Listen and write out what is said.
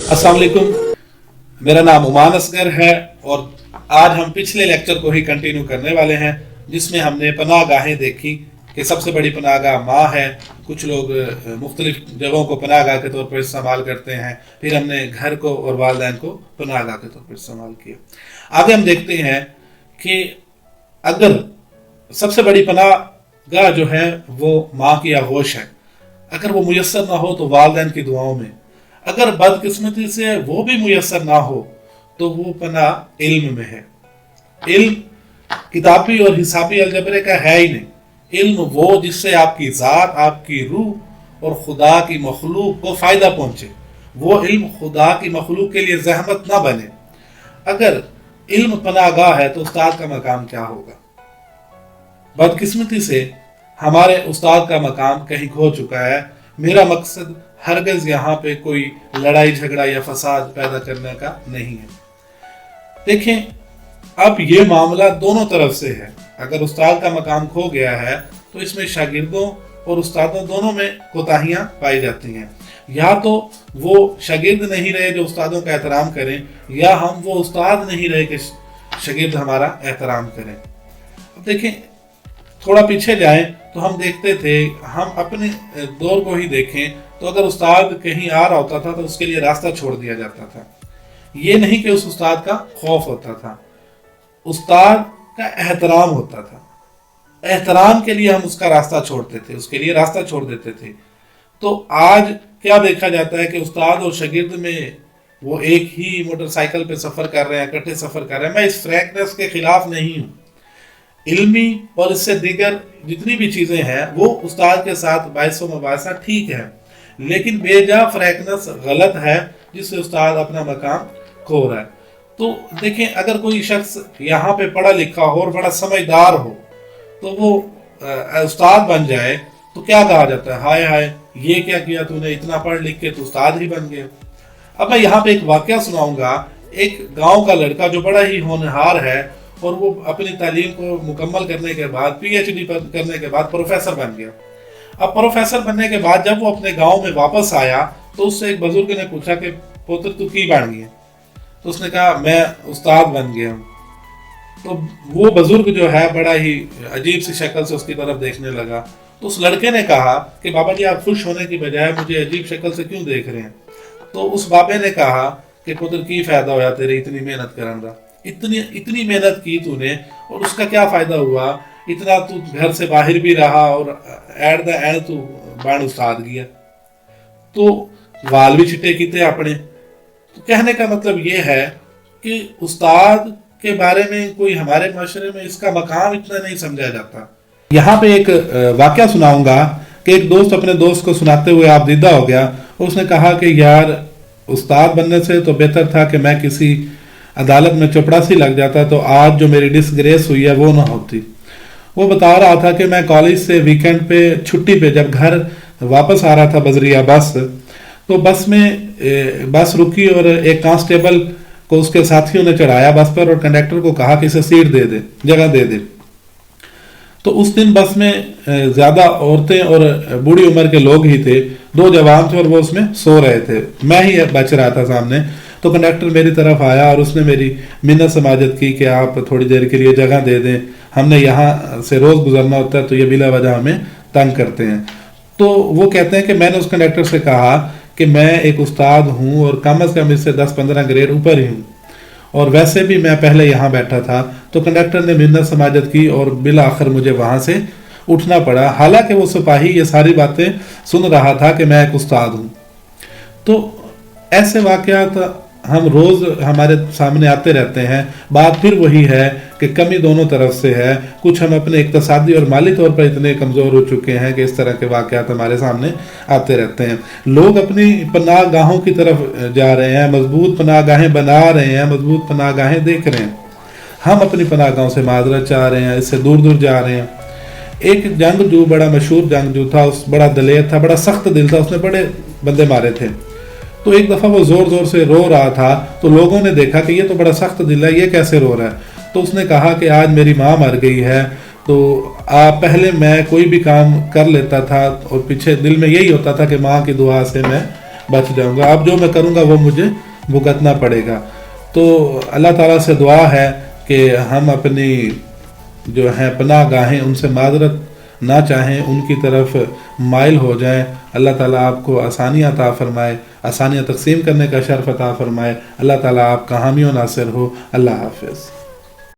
अस्सलाम वालेकुम, मेरा नाम उमान असगर है और आज हम पिछले लेक्चर को ही कंटिन्यू करने वाले हैं, जिसमें हमने पनाह गाहें देखी कि सबसे बड़ी पनाह गाह माँ है। कुछ लोग मुख्तलिफ जगहों को पनाह गाह के तौर पर इस्तेमाल करते हैं। फिर हमने घर को और वालिदैन को पनाह गाह के तौर पर इस्तेमाल किया। आगे हम देखते हैं कि अगर सबसे बड़ी पनाह गाह जो है वो माँ की आगोश है, अगर वो मुयस्सर ना हो तो वालिदैन की दुआओं में, अगर बदकिस्मती से वो भी मुयस्सर ना हो तो वो पनाह इल्म में है। इल्म किताबी और हिसाबी अलजबरे का है ही नहीं। इल्म वो जिससे आपकी ज़ात, आपकी रूह और खुदा की मखलूक को फ़ायदा पहुँचे, वो इल्म खुदा की मखलूक के लिए ज़हमत ना बने। अगर इल्म पनाहगाह है तो उस्ताद का मकाम क्या होगा। बदकिस्मती से हमारे उस्ताद का मकाम कहीं खो चुका है। मेरा मकसद हरगज़ यहाँ पे कोई लड़ाई झगड़ा या फसाद पैदा करने का नहीं है। देखें, अब ये मामला दोनों तरफ से है। अगर उस्ताद का मकाम खो गया है तो इसमें शागिर्दों और उस्तादों दोनों में कोताहियाँ पाई जाती हैं। या तो वो शागिर्द नहीं रहे जो उस्तादों का एहतराम करें, या हम वो उस्ताद नहीं रहे कि शागिर्द हमारा एहतराम करें। अब देखें, थोड़ा पीछे जाएं तो हम देखते थे, हम अपने दौर को ही देखें तो अगर उस्ताद कहीं आ रहा होता था तो उसके लिए रास्ता छोड़ दिया जाता था। ये नहीं कि उस उस्ताद का खौफ होता था, उस्ताद का एहतराम होता था। एहतराम के लिए हम उसका रास्ता छोड़ते थे, उसके लिए रास्ता छोड़ देते थे। तो आज क्या देखा जाता है कि उस्ताद और शागिर्द में वो एक ही मोटरसाइकिल पे सफ़र कर रहे हैं, इकट्ठे सफ़र कर रहे हैं। मैं इस फ्रैंकनेस के खिलाफ नहीं हूँ। इल्मी और इससे दीगर जितनी भी चीज़ें हैं वो उस्ताद के साथ बाइसो मुबासा ठीक है, लेकिन बेजा फ्रैंकनेस गलत है जिससे उस्ताद अपना मकाम खो रहा है। तो देखें, अगर कोई शख्स यहाँ पे पढ़ा लिखा हो और बड़ा समझदार हो तो वो उस्ताद बन जाए तो क्या कहा जाता है, हाय हाय ये क्या किया तूने, इतना पढ़ लिख के तो उस्ताद ही बन गया। अब मैं यहाँ पे एक वाकया सुनाऊंगा। एक गांव का लड़का जो बड़ा ही होनहार है और वो अपनी तालीम को मुकम्मल करने के बाद PhD करने के बाद प्रोफेसर बन गया। अब प्रोफेसर बनने के बाद जब वो अपने गांव में वापस आया तो उससे एक बुजुर्ग ने पूछा कि पुत्र तू की बन गया, तो उसने कहा मैं उस्ताद बन गया। तो वो बुजुर्ग जो है बड़ा ही अजीब सी शक्ल से उसकी तरफ देखने लगा। तो उस लड़के ने कहा कि बाबा जी आप खुश होने की बजाय मुझे अजीब शक्ल से क्यों देख रहे हैं। तो उस बाबे ने कहा कि पुत्र की फायदा होया तेरी इतनी मेहनत करन दा, इतनी मेहनत की तूने और उसका क्या फायदा हुआ। इतना तू घर से बाहर भी रहा और एट द एंड तू बन उस्ताद गया, तो वाल भी छिटे कीते अपने। तो कहने का मतलब ये है कि उस्ताद के बारे में कोई हमारे माशरे में इसका मकाम इतना नहीं समझा जाता। यहाँ पे एक वाकया सुनाऊंगा कि एक दोस्त अपने दोस्त को सुनाते हुए आप दीदा हो गया। उसने कहा कि यार उस्ताद बनने से तो बेहतर था कि मैं किसी अदालत में चपड़ासी लग जाता, तो आज जो मेरी डिसग्रेस हुई है वो ना होती। वो बता रहा था कि मैं कॉलेज से वीकेंड पे छुट्टी पे जब घर वापस आ रहा था बजरिया बस, तो बस में बस रुकी और एक कांस्टेबल को उसके साथियों ने चढ़ाया बस पर और कंडक्टर को कहा कि इसे सीट दे दे, जगह दे दे। तो उस दिन बस में ज़्यादा औरतें और बूढ़ी उम्र के लोग ही थे। दो जवान थे और वो उसमें सो रहे थे, मैं ही बच रहा था सामने। तो कंडक्टर मेरी तरफ आया और उसने मेरी मिन्नत समाजत की कि आप थोड़ी देर के लिए जगह दे दें, हमने यहाँ से रोज़ गुजरना होता है तो ये बिला वजह हमें तंग करते हैं। तो वो कहते हैं कि मैंने उस कंडक्टर से कहा कि मैं एक उस्ताद हूँ और कम से कम इससे 10-15 ग्रेड ऊपर ही हूँ और वैसे भी मैं पहले यहाँ बैठा था। तो कंडक्टर ने मिन्नत समाजत की और बिल आखिर मुझे वहाँ से उठना पड़ा, हालांकि वो सिपाही ये सारी बातें सुन रहा था कि मैं एक उस्ताद हूँ। तो ऐसे वाक़यात हम रोज़ हमारे सामने आते रहते हैं। बात फिर वही है कि कमी दोनों तरफ से है। कुछ हम अपने इक़्तिसादी और माली तौर पर इतने कमज़ोर हो चुके हैं कि इस तरह के वाक़यात हमारे सामने आते रहते हैं। लोग अपनी पनाह गाहों की तरफ जा रहे हैं, मजबूत पनाह गाहें बना रहे हैं, मजबूत पनाह गाहें देख रहे हैं। हम अपनी पनाह गाहों से माजरत चाह रहे हैं, इससे दूर दूर जा रहे हैं। एक जंगजू, बड़ा मशहूर जंगजू था, उस बड़ा दलेर था, बड़ा सख्त दिल था, उसने बड़े बंदे मारे थे। तो एक दफ़ा वो ज़ोर ज़ोर से रो रहा था तो लोगों ने देखा कि ये तो बड़ा सख्त दिल है, ये कैसे रो रहा है। तो उसने कहा कि आज मेरी माँ मर गई है तो پہلے میں کوئی بھی کام کر لیتا تھا اور پیچھے دل میں یہی ہوتا تھا کہ ماں کی دعا سے میں بچ جاؤں گا، اب جو میں کروں گا وہ مجھے بھگتنا پڑے گا۔ تو اللہ تعالیٰ سے دعا ہے کہ ہم اپنی جو ہیں پناہ گاہیں ان سے معذرت نہ چاہیں، ان کی طرف مائل ہو جائیں۔ اللہ تعالیٰ آپ کو آسانیاں عطا فرمائے، آسانیاں تقسیم کرنے کا شرف عطا فرمائے۔ اللہ تعالیٰ آپ کا حامی و ناصر ہو۔ اللہ حافظ۔